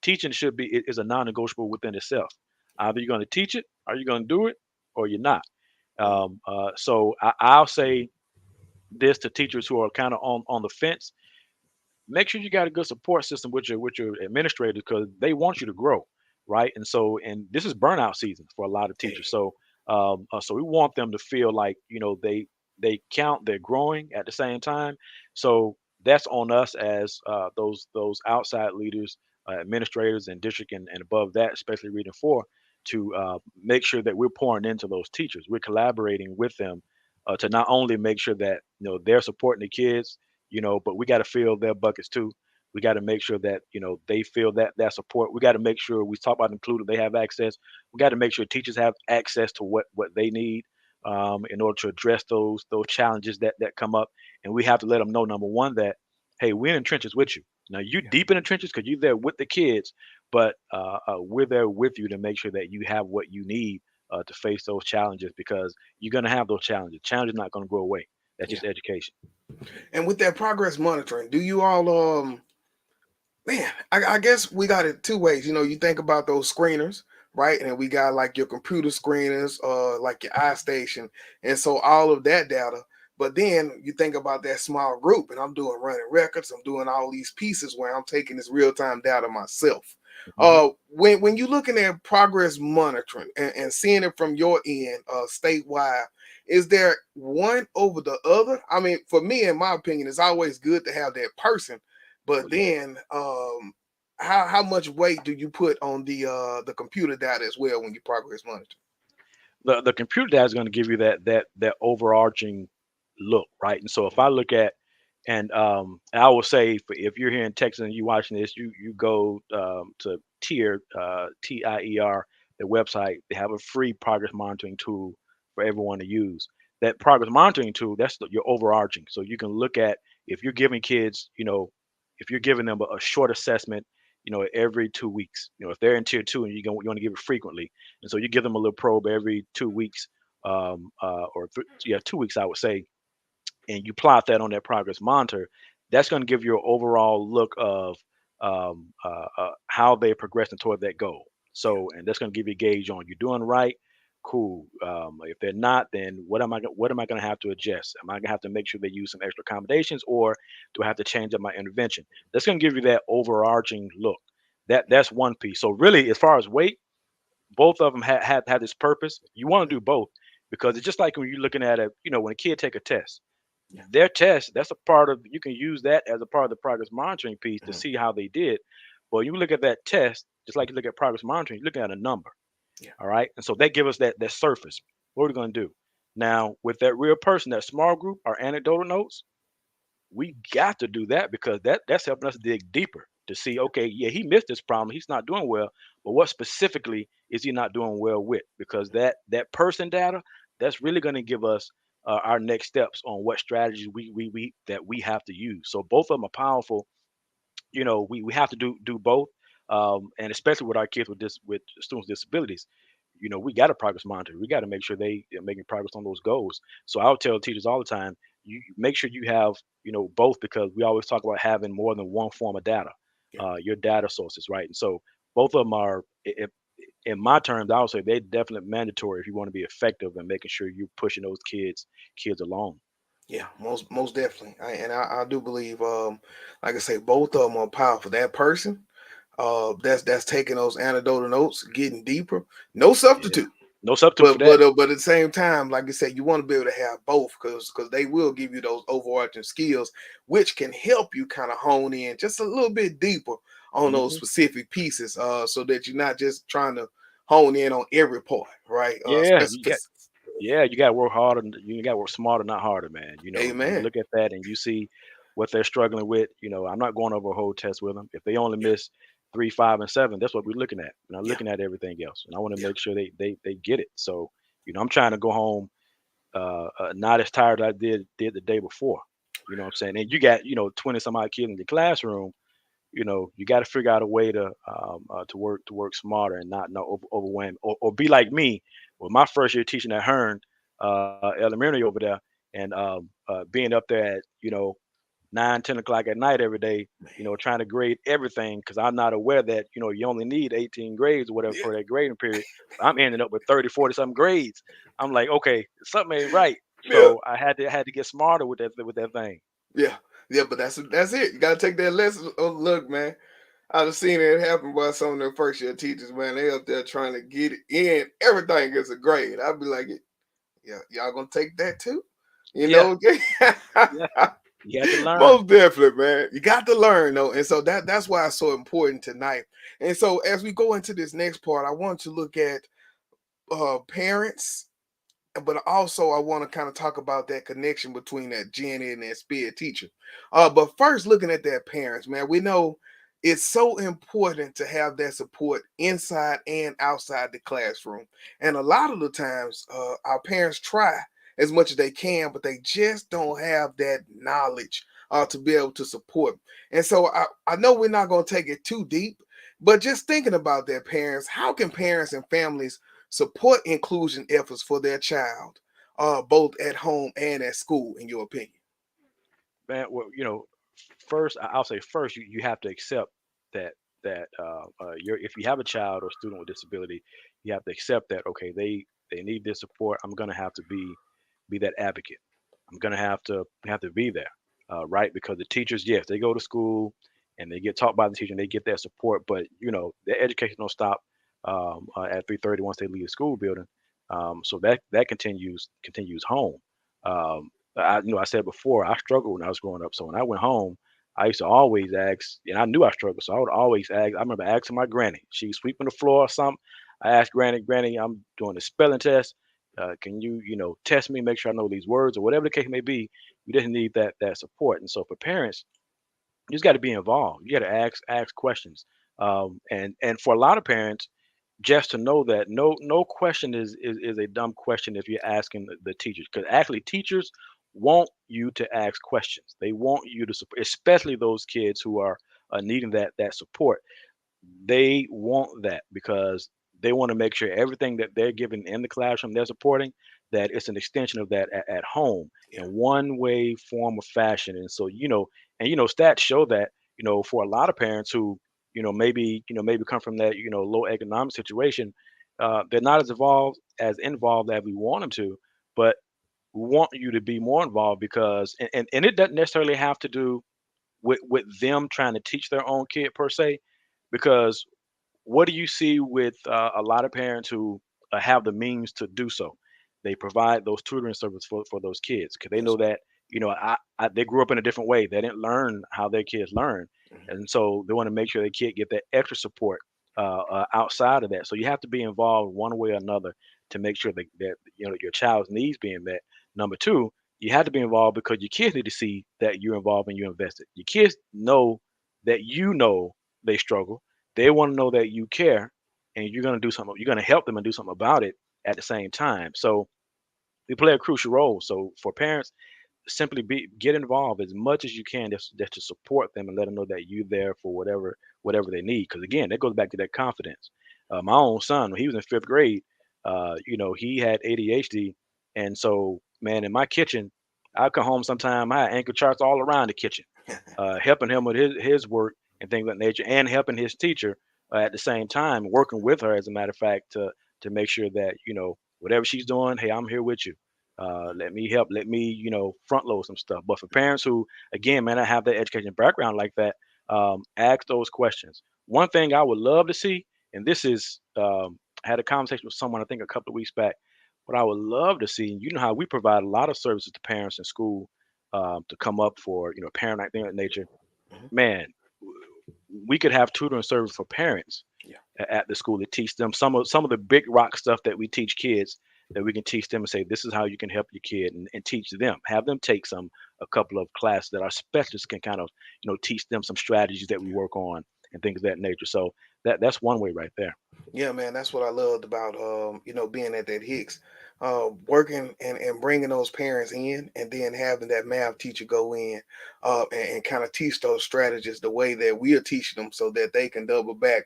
teaching should be is a non-negotiable within itself. Either you're going to teach it, or you're going to do it, or you're not. Mhm. So I'll say this to teachers who are kind of on the fence: make sure you got a good support system with your administrators because they want you to grow, right? And this is burnout season for a lot of Yeah. teachers. So we want them to feel like they count, they're growing at the same time. So that's on us as those outside leaders, administrators, and district and above that, especially Region 4, to make sure that we're pouring into those teachers. We're collaborating with them to not only make sure that they're supporting the kids, but we got to fill their buckets too. We got to make sure that they feel that support. We got to make sure we talk about including they have access. We got to make sure teachers have access to what they need in order to address those challenges that come up. And we have to let them know, number one, that hey, we're in the trenches with you. Now you Yeah. deep in the trenches because you're there with the kids, but we're there with you to make sure that you have what you need to face those challenges because you're going to have those challenges. Challenges not going to go away. That's Yeah. just education. And with that progress monitoring, do you all man, I guess we got it two ways. You think about those screeners, right? And we got like your computer screeners, like your iStation, and so all of that data. But then you think about that small group, and I'm doing running records. I'm doing all these pieces where I'm taking this real time data myself. Mhm. When you looking at progress monitoring and seeing it from your end, statewide, is there one over the other? I mean, for me, in my opinion, it's always good to have that person, Oh but yeah. then, how much weight do you put on the computer data as well when you progress monitor? The computer data is going to give you that overarching look, right? And so if I look at and I will say if you're here in Texas and you watching this, you go to TIER, the website. They have a free progress monitoring tool for everyone to use. That progress monitoring tool, that's your overarching. So you can look at if you're giving kids, if you're giving them a short assessment, every 2 weeks. If they're in tier two and you want to give it frequently, and so you give them a little probe every 2 weeks, yeah, 2 weeks, I would say, and you plot that on that progress monitor, that's going to give you an overall look of how they're progressing toward that goal. Yeah, So, and that's going to give you a gauge on you're doing right. Cool. If they're not, then what am I going to have to adjust? Am I going to have to make sure they use some extra accommodations, or do I have to change up my intervention? That's going to give you that overarching look. That's one piece. So really, as far as weight, both of them have this purpose. You want to do both because it's just like when you're looking at when a kid take a test, yeah, their test, that's a part of, you can use that as a part of the progress monitoring piece to mhm, see how they did. But you look at that test, just like you look at progress monitoring, you're looking at a number. yeah, All right. And so they give us that surface. What are we going to do? Now, with that real person, that small group, our anecdotal notes, we got to do that because that's helping us dig deeper to see, okay, yeah, he missed this problem, he's not doing well, but what specifically is he not doing well with? Because that person data, that's really going to give us our next steps on what strategies we that we have to use. So both of them are powerful. We have to do both, and especially with our kids with students with disabilities, we got to progress monitor. We got to make sure they are making progress on those goals. So I'll tell teachers all the time, you make sure you have both, because we always talk about having more than one form of data, yeah, your data sources, right? And so both of them are, in my terms, I would say they definitely mandatory if you want to be effective and making sure you're pushing those kids along. yeah. Most definitely. I do believe, like I say, both of them are powerful. That person, that's taking those anecdotal notes, getting deeper. No Yeah, substitute. no substitute for But that. at the same time, like you said, you want to be able to have both because they will give you those overarching skills, which can help you kind of hone in just a little bit deeper on those Hmm. specific pieces, so that you're not just trying to hone in on every part, right? Yeah, Specificity. you gotta work harder. You gotta work smarter, not harder, man. You Amen. look at that and you see what they're struggling with. I'm not going over a whole test with them. If they only Yeah, miss 3, 5, and 7, that's what we're looking at. We're not yeah, looking at everything else. And I want to yeah, make sure they get it. So, I'm trying to go home not as tired as I did the day before. You know what I'm saying? And you got 20 some odd kids in your classroom. you got to figure out a way to work smarter and not overwhelm or be like me with my first year teaching at Hearn Elementary over there, and being up there at 9, 10 o'clock at night every day, Man. trying to grade everything because I'm not aware that you only need 18 grades or whatever Yeah, for that grading period. I'm ending up with 30, 40 something grades. I'm like, okay, something ain't right. yeah, So I had to get smarter with that thing. yeah, yeah. But that's it. You gotta take that lesson. Oh, look, man. I've seen it happen by some of the first year teachers, man. They up there trying to get it in. Everything gets a grade. I'd be like, yeah, y'all gonna take that too? You Yeah, know? yeah. You had to learn. Most definitely, man. You got to learn though. And so that's why it's so important tonight. And so as we go into this next part, I want to look at parents, but also I want to kind of talk about that connection between that gen ed and that SPED teacher. But first, looking at that parents, man, we know it's so important to have that support inside and outside the classroom. And a lot of the times, our parents try as much as they can, but they just don't have that knowledge to be able to support. And so I know we're not going to take it too deep, but just thinking about that, parents, how can parents and families support inclusion efforts for their child, both at home and at school, in your opinion? Man, well, first I'll say first you have to accept that if you have a child or student with disability, you have to accept that okay they need this support. I'm gonna have to be that advocate. I'm gonna have to be there, right? Because the teachers, yes, they go to school and they get taught by the teacher and they get that support, but their education don't stop at 3:30 once they leave the school building. So that continues home. I said before I struggled when I was growing up. So when I went home, I used to always ask, and I knew I struggled, so I would always ask. I remember asking my granny. She was sweeping the floor or something. I asked Granny, I'm doing a spelling test. Can you, test me, make sure I know these words or whatever the case may be. You just need that support. And so for parents, you just got to be involved. You got to ask questions. And for a lot of parents, just to know that no question is a dumb question if you're asking the teachers, because actually teachers want you to ask questions. They want you to support, especially those kids who are needing that support. They want that because they want to make sure everything that they're giving in the classroom, they're supporting, that it's an extension of that at home Yeah, in one way, form, or fashion. And so, stats show that, for a lot of parents who, maybe come from that, low economic situation, they're not as involved as we want them to, but we want you to be more involved because, and it doesn't necessarily have to do with them trying to teach their own kid per se, because what do you see with a lot of parents who have the means to do so? They provide those tutoring services for those kids because they yes, know that they grew up in a different way. They didn't learn how their kids learn, mhm, and so they want to make sure their kid get that extra support outside of that. So you have to be involved one way or another to make sure that your child's needs being met. Number two, you have to be involved because your kids need to see that you're involved and you're invested. Your kids know that they struggle. They want to know that you care and you're going to do something. You're going to help them and do something about it at the same time. So we play a crucial role. So for parents, simply get involved as much as you can just to support them and let them know that you're there for whatever they need. Because again, that goes back to that confidence. My own son, when he was in fifth grade, he had ADHD, and so man, in my kitchen, I come home sometime, I had anchor charts all around the kitchen, helping him with his work and things of that nature, and helping his teacher at the same time, working with her, as a matter of fact, to make sure that whatever she's doing, hey, I'm here with you. Let me help. Let me front load some stuff. But for parents who, again, man, I have that education background like that, ask those questions. One thing I would love to see, and this is, I had a conversation with someone I think a couple of weeks back. What I would love to see, and you know how we provide a lot of services to parents in school to come up for parent night, thing of that nature. mhm, Man, we could have tutoring service for parents yeah, at the school to teach them some of the big rock stuff that we teach kids, that we can teach them and say this is how you can help your kid, and teach them, have them take a couple of classes that our specialists can kind of teach them some strategies that we yeah, work on and things of that nature. So That's one way right there. Yeah, man, that's what I loved about being at that Hicks, working and bringing those parents in, and then having that math teacher go in, and kind of teach those strategists the way that we are teaching them, so that they can double back.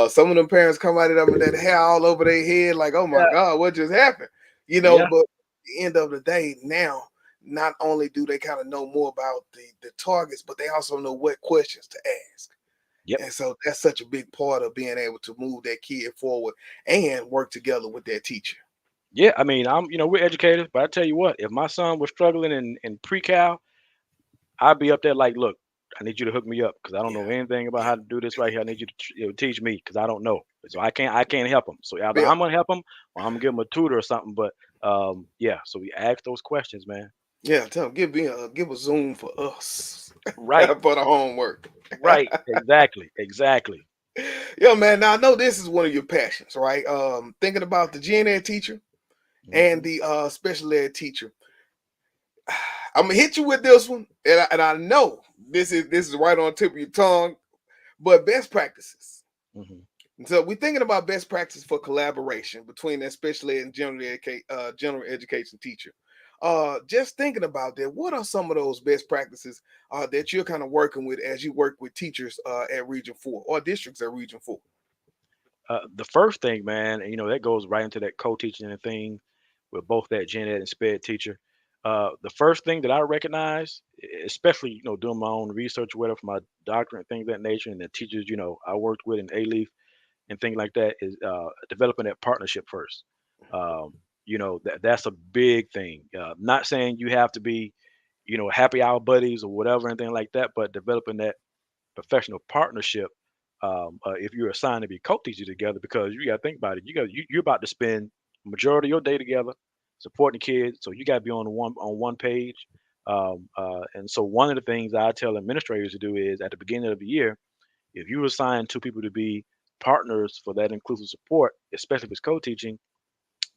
Some of them parents come out of them with that hair all over their head, like, "Oh my Yeah, God, what just happened?" yeah, But at the end of the day, now not only do they kind of know more about the targets, but they also know what questions to ask. yep, And so that's such a big part of being able to move that kid forward and work together with that teacher. yeah. I mean, we're educators, but I tell you what, if my son was struggling in pre-cal, I'd be up there like, look, I need you to hook me up because I don't Yeah, know anything about yeah, how to do this right here. I need you to teach me because I don't know. So I can't help him. So either yeah, I'm gonna help him or I'm gonna give him a tutor or something. But yeah. So we ask those questions, man. yeah. Tell them give a Zoom for us Right, for the homework. right, exactly, exactly. Yeah, man. Now I know this is one of your passions, right? Thinking about the gen ed teacher and Hmm. the special ed teacher. I'm gonna hit you with this one, and I know this is right on the tip of your tongue, but best practices. Hmm. So we're thinking about best practice for collaboration between that special ed and general education teacher. Just thinking about that, what are some of those best practices that you're kind of working with as you work with teachers at Region 4 or districts at Region 4? The first thing, man, and that goes right into that co-teaching and thing with both that gen ed and sped teacher. The first thing that I recognize, especially doing my own research, whether for my doctorate and things of that nature, and the teachers I worked with in A Leaf and things like that, is developing that partnership first. Um, that's a big thing. Not saying you have to be happy hour buddies or whatever, anything like that, but developing that professional partnership if you're assigned to be co-teachers together because you got to think about it. You're about to spend majority of your day together supporting the kids, so you got to be on one page. And so one of the things I tell administrators to do is at the beginning of the year, if you assign two people to be partners for that inclusive support, especially if it's co-teaching,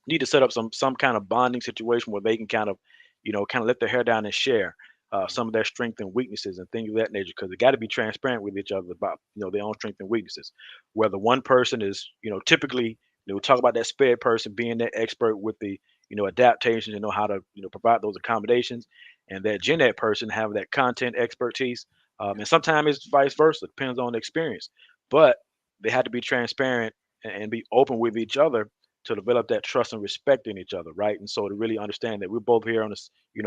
need to set up some kind of bonding situation where they can kind of let their hair down and share some of their strengths and weaknesses and things of that nature because they got to be transparent with each other about their own strengths and weaknesses. Whether one person is typically talk about that sped person being that expert with the adaptations and know how to provide those accommodations, and that gen ed person have that content expertise. And sometimes it's vice versa, depends on the experience. But they have to be transparent and be open with each other to develop that trust and respect in each other, right? And so to really understand that we're both here on this, in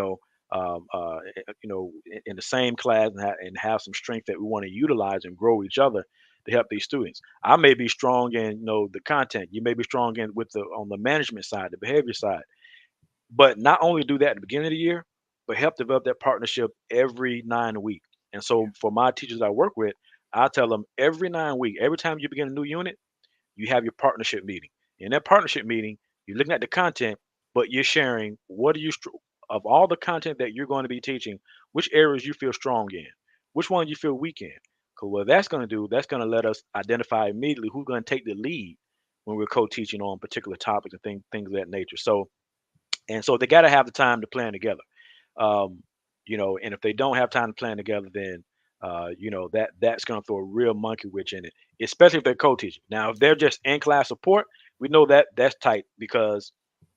the same class and have some strength that we want to utilize and grow each other to help these students. I may be strong in the content. You may be strong in with the on the management side, the behavior side. But not only do that at the beginning of the year, but help develop that partnership every 9 week. And so for my teachers I work with, I tell them every 9 week, every time you begin a new unit, you have your partnership meeting. In that partnership meeting, you're looking at the content, but you're sharing of all the content that you're going to be teaching, which areas you feel strong in, which one you feel weak in. Because what that's going to do, that's going to let us identify immediately who's going to take the lead when we're co-teaching on particular topics and things of that nature. So they got to have the time to plan together. Um, and if they don't have time to plan together, then that's going to throw a real monkey wrench in it, especially if they're co-teaching. Now, if they're just in class support, we know that that's tight because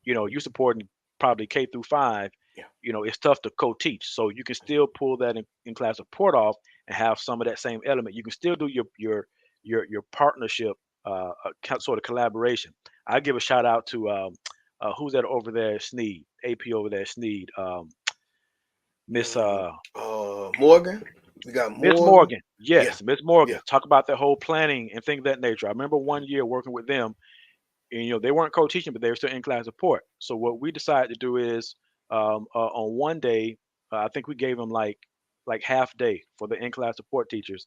you supporting probably K through 5. Yeah, It's tough to co-teach, so you can still pull that in class support off and have some of that same element. You can still do your partnership sort of collaboration. I give a shout out to who's that over there, Sneed, AP over there, Sneed, Miss mm, Morgan. We got Miss Morgan. Morgan. Yeah, Yes, Miss Morgan. yeah, Talk about the whole planning and things of that nature. I remember one year working with them, and they weren't co-teaching, but they were still in class support. So what we decided to do is, on one day, I think we gave them like half day for the in class support teachers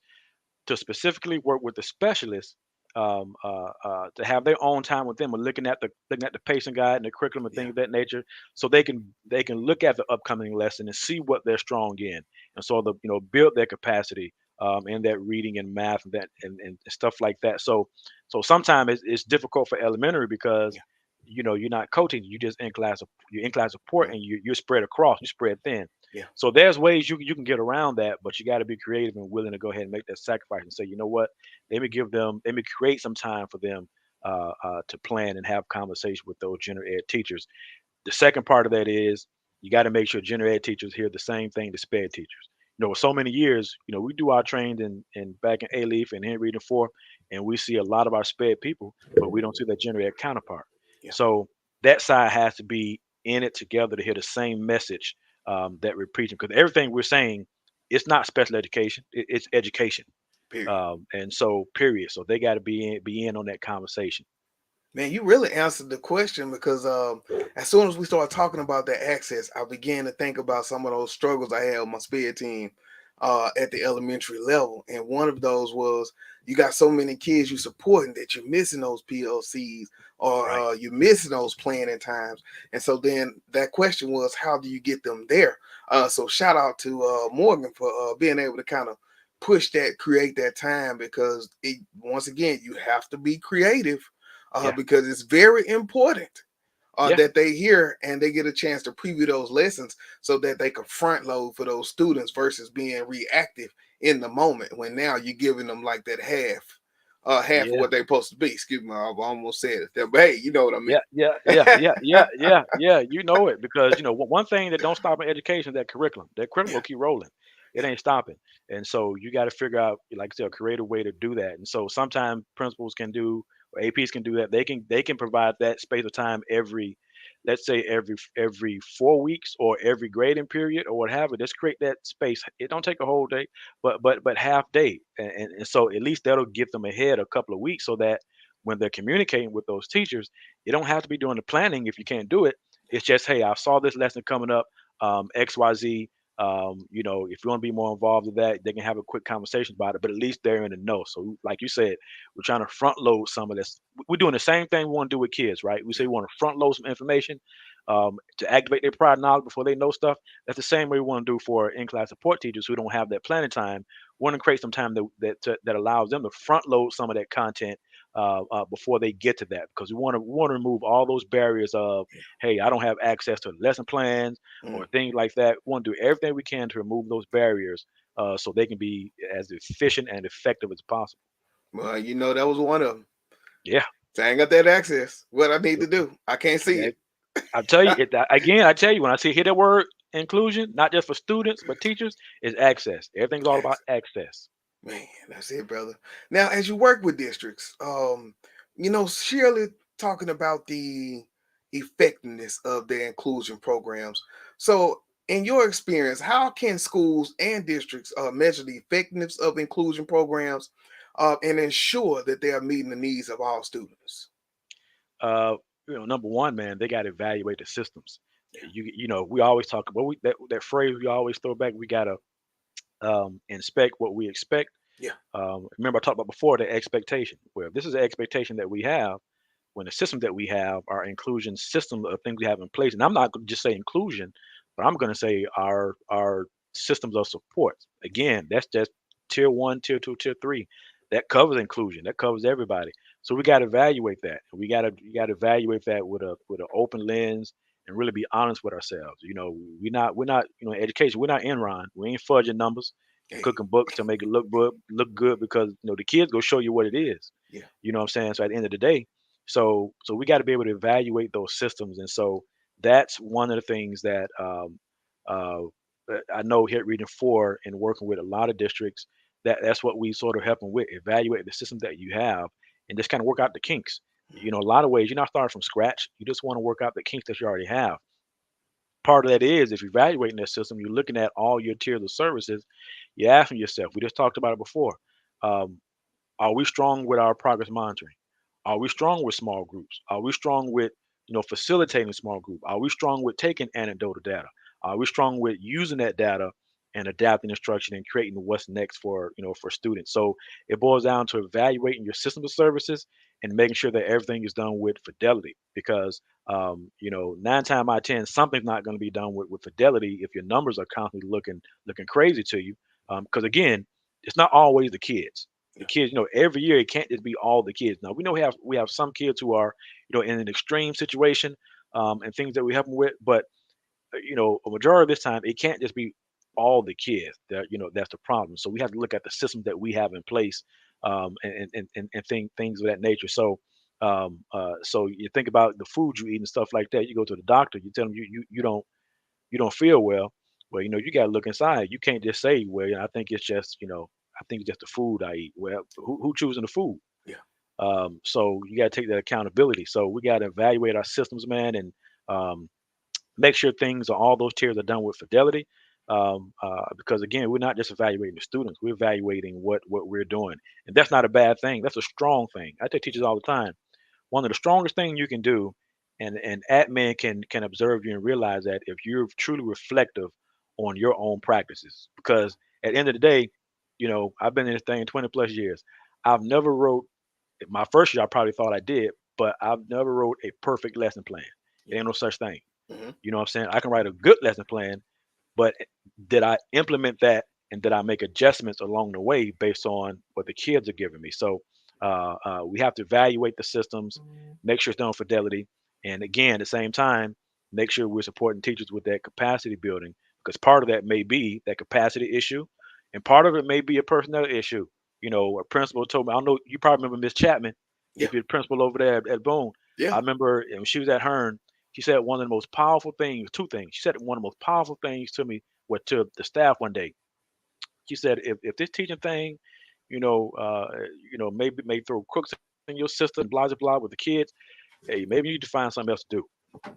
to specifically work with the specialists to have their own time with them and looking at the pacing guide and the curriculum and yeah, things of that nature, so they can look at the upcoming lesson and see what they're strong in, and so build their capacity in that reading and math and stuff like that. So sometimes it's difficult for elementary because yeah. you're not coaching, you're in class support Mm, and you're spread across, you're spread thin. Yeah. So there's ways you can get around that, but you got to be creative and willing to go ahead and make that sacrifice and say, you know what, let me create some time for them to plan and have conversation with those general ed teachers. The second part of that is you got to make sure general ed teachers hear the same thing the sped teachers. So many years, we do our training in back in A Leaf and Henry Reading 4, and we see a lot of our sped people, but we don't see that general ed counterpart. Yeah. So that side has to be in it together to hear the same message that we're preaching, because everything we're saying, it's not special education, it's education. Period. And so period. So they got to be in on that conversation. Man, you really answered the question because as soon as we started talking about that access, I began to think about some of those struggles I had with my SPED team at the elementary level. And one of those was you got so many kids you supporting that you're missing those PLCs or Right. you're missing those planning times. And so then that question was, how do you get them there? So shout out to Morgan for being able to kind of push that, create that time because once again, you have to be creative Yeah. because it's very important Yeah. that they hear and they get a chance to preview those lessons so that they can front load for those students versus being reactive in the moment when now you're giving them like that half of Yeah. what they're supposed to be. Excuse me, I almost said it there, but hey, you know what I Yeah, mean. yeah, yeah, yeah, yeah, yeah, yeah. You know it because one thing that don't stop in education is that curriculum. That curriculum Yeah, will keep rolling. It yeah, ain't stopping. And so you got to figure out, like I said, a creative way to do that. And so sometimes principals can do or APs can do that. They can provide that space of time every, let's say every 4 weeks or every grading period or what have you. Just create that space. It don't take a whole day, but half day. And so at least that'll get them ahead a couple of weeks so that when they're communicating with those teachers, you don't have to be doing the planning if you can't do it. It's just, hey, I saw this lesson coming up, XYZ. If you want to be more involved with that, they can have a quick conversation about it, but at least they're in the know. So, like you said, we're trying to front load some of this. We're doing the same thing we want to do with kids, right? We say yeah, we want to front load some information to activate their prior knowledge before they know stuff. That's the same way we want to do for in-class support teachers who don't have that planning time. We want to create some time that allows them to front load some of that content before they get to that, because we want to remove all those barriers of, yeah. hey, I don't have access to lesson plans Mm. or things like that. We want to do everything we can to remove those barriers so they can be as efficient and effective as possible. Well, that was one of them. Yeah. So I ain't got that access. What I need to do, I can't see Yeah, it. I tell you again. I tell you, when I hear that word inclusion, not just for students but teachers, is access. Everything's all about Access. access. Man, that's it, brother. Now, as you work with districts, Shirley talking about the effectiveness of their inclusion programs. So, in your experience, how can schools and districts measure the effectiveness of inclusion programs and ensure that they are meeting the needs of all students? Uh, Number one, man, they got to evaluate the systems. Yeah, We always talk about that phrase we always throw back. We gotta inspect what we expect. yeah, Remember, I talked about before the expectation. Well, if this is the expectation that we have, when the system that we have, our inclusion system of things we have in place, and I'm not going to just say inclusion, but I'm going to say our systems of support. Again, that's just tier one, tier two, tier three. That covers inclusion. That covers everybody. So we got to evaluate that. We got to evaluate that with an open lens and really be honest with ourselves. We're not in education. We're not Enron. We ain't fudging numbers and hey, cooking books to make it look good because the kids go show you what it is. yeah, You know what I'm saying? So at the end of the day, so we got to be able to evaluate those systems, and so that's one of the things that uh, I know here at Region Four and working with a lot of districts. That's what we sort of help them with: evaluate the systems that you have, and just kind of work out the kinks. A lot of ways you're not starting from scratch. You just want to work out the kinks that you already have. Part of that is if you're evaluating that system, you're looking at all your tiers of services. You're asking yourself. We just talked about it before. Um, are we strong with our progress monitoring? Are we strong with small groups? Are we strong with facilitating small group? Are we strong with taking anecdotal data? Are we strong with using that data and adapting instruction and creating what's next for students? So it boils down to evaluating your system of services and making sure that everything is done with fidelity. Because 9 times out of 10, something's not going to be done with fidelity if your numbers are constantly looking crazy to you. Because again, it's not always the kids. The yeah, kids, every year it can't just be all the kids. Now we know we have some kids who are, in an extreme situation, and things that we help them with. But a majority of this time, it can't just be all the kids that, that's the problem. So we have to look at the systems that we have in place, and things of that nature. So, so you think about the food you eat and stuff like that. You go to the doctor, you tell them you don't feel well. Well, you got to look inside. You can't just say, well, I think it's just, I think it's just the food I eat. Well, who choosing the food? Yeah. So you got to take that accountability. So we got to evaluate our systems, man, and make sure things on all those tiers are done with fidelity. Because again, we're not just evaluating the students; we're evaluating what we're doing, and that's not a bad thing. That's a strong thing. I tell teachers all the time. One of the strongest things you can do, and admin can observe you and realize that if you're truly reflective on your own practices, because at the end of the day, I've been in this thing 20 plus years. I've never wrote my first year. I probably thought I did, but I've never wrote a perfect lesson plan. There Yeah. ain't no such thing. Hmm. You know what I'm saying? I can write a good lesson plan, but did I implement that and did I make adjustments along the way based on what the kids are giving me? So we have to evaluate the systems, make sure it's done with fidelity, and again, at the same time, make sure we're supporting teachers with that capacity building because part of that may be that capacity issue, and part of it may be a personnel issue. A principal told me, I don't know, you probably remember Miss Chapman, Yeah. if you're the principal over there at Boone. I Yeah. remember when she was at Hearn, she said one of the most powerful things, two things. She said one of the most powerful things to me, was to the staff one day. She said, if this teaching thing, maybe may throw crooks in your system, blah blah blah with the kids, hey, maybe you need to find something else to do.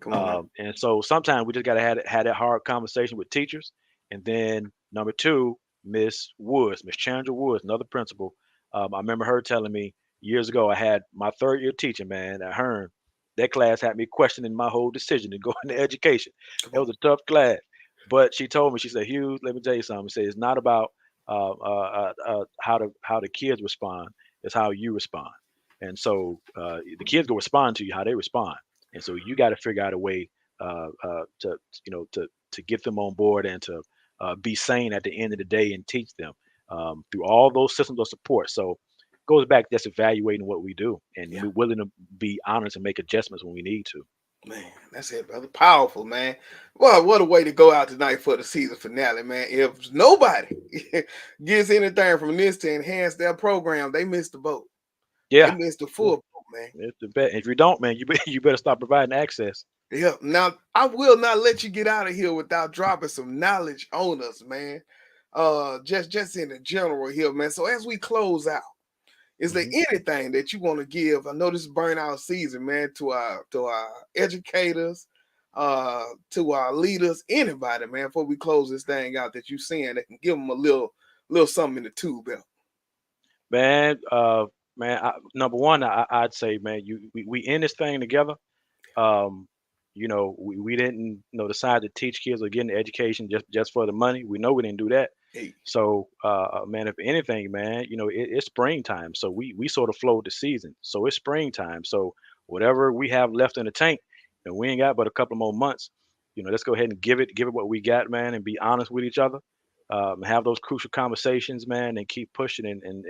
Come on now. And so sometimes we just gotta have that hard conversation with teachers. And then number two, Miss Woods, Miss Chandra Woods, another principal. I remember her telling me years ago. I had my third year teaching, man, at Hearn. That class had me questioning my whole decision to go into education. Come It on. was a tough class, but she told me, she said, Hughes, let me tell you something. She said it's not about how the kids respond, it's how you respond. And so the kids will respond to you how they respond. And so you got to figure out a way to to get them on board and to be sane at the end of the day and teach them through all those systems of support. So it goes back to just evaluating what we do and Yeah. we're willing to be honest and make adjustments when we need to. Man, that's it, brother. Powerful, man. Well, what a way to go out tonight for the season finale, man. If nobody gets anything from this to enhance their program, they missed the boat. They Yeah, missed the yeah, full boat, man. it's the bet. If you don't, man, you better stop providing access. Yeah. Now, I will not let you get out of here without dropping some knowledge on us, man. Just in the general here, man. So as we close out, is there Hmm. anything that you want to give? I know this is burnout season, man, to our educators, to our leaders, anybody, man, before we close this thing out that you seeing that can give them a little something in the tube belt. Man, number one, I'd say, man, we in this thing together. Um, we didn't, decide to teach kids or get an education just for the money. We know we didn't do that. Hey, So, man, if anything, man, it's springtime. So we sort of flowed the season. So it's springtime. So whatever we have left in the tank, and we ain't got but a couple more months, let's go ahead and give it what we got, man, and be honest with each other. Have those crucial conversations, man, and keep pushing and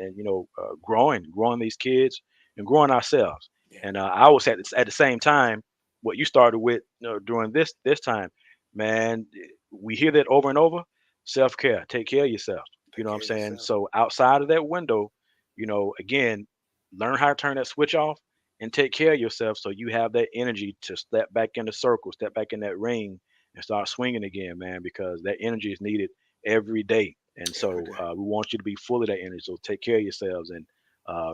growing these kids and growing ourselves. yeah, And I was at the same time what you started with, during this time, man. We hear that over and over. Self care, take care of yourself. You take know what I'm care of saying? yourself. So outside of that window, again, learn how to turn that switch off and take care of yourself so you have that energy to step back in the circle, step back in that ring, and start swinging again, man. Because that energy is needed every day. And Every so day. we want you to be full of that energy. So take care of yourselves and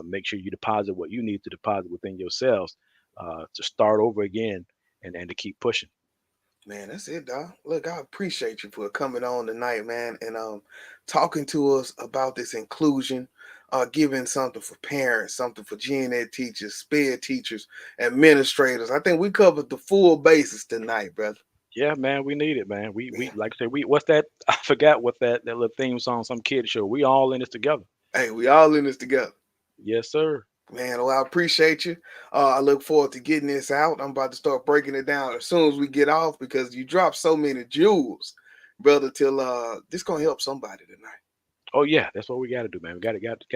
make sure you deposit what you need to deposit within yourselves to start over again and to keep pushing. Man, that's it, dog. Look, I appreciate you for coming on tonight, man, and talking to us about this inclusion, giving something for parents, something for gen ed teachers, sped teachers, administrators. I think we covered the full basis tonight, brother. Yeah, man, we need it, man. We Yeah. like I said, we what's that? I forgot what that little theme song some kid show. We all in this together. Hey, we all in this together. Yes, sir. Man, well, I appreciate you. I look forward to getting this out. I'm about to start breaking it down as soon as we get off because you dropped so many jewels, brother, till this gonna help somebody tonight. Oh yeah, that's what we got to do, man. We got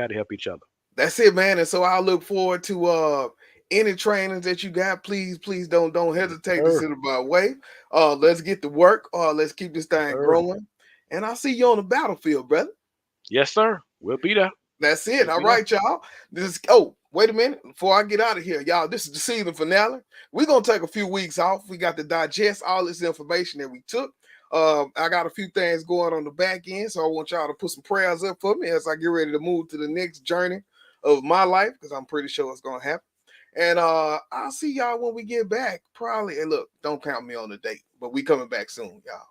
to help each other. That's it, man. And so I look forward to any trainings that you got, please don't hesitate to sir. send it my way. Let's get to work. Let's keep this thing Sir. growing. And I'll see you on the battlefield, brother. Yes, sir. We'll be there. That's it. We'll All be there. right, y'all. Wait a minute. Before I get out of here, y'all, this is the season finale. We're going to take a few weeks off. We got to digest all this information that we took. I got a few things going on the back end, so I want y'all to put some prayers up for me as I get ready to move to the next journey of my life, because I'm pretty sure it's going to happen. And I'll see y'all when we get back, probably. And look, don't count me on the date, but we coming back soon, y'all.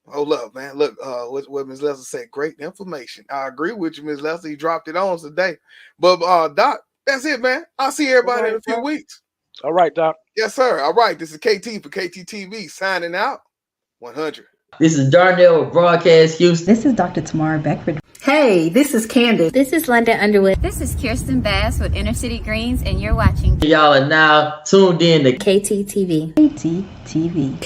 Hold up, man. Look, what Ms. Lester said, great information. I agree with you, Ms. Lester. You dropped it on us today. But Doc, that's it, man. I'll see everybody in a few weeks. All right, Doc. Yes, sir. All right. This is KT for KTTV signing out. 100. This is Darnell with Broadcast Houston. This is Dr. Tamara Beckford. Hey, this is Candace. This is London Underwood. This is Kirsten Bass with Inner City Greens, and you're watching. Y'all are now tuned in to KTTV. KTTV.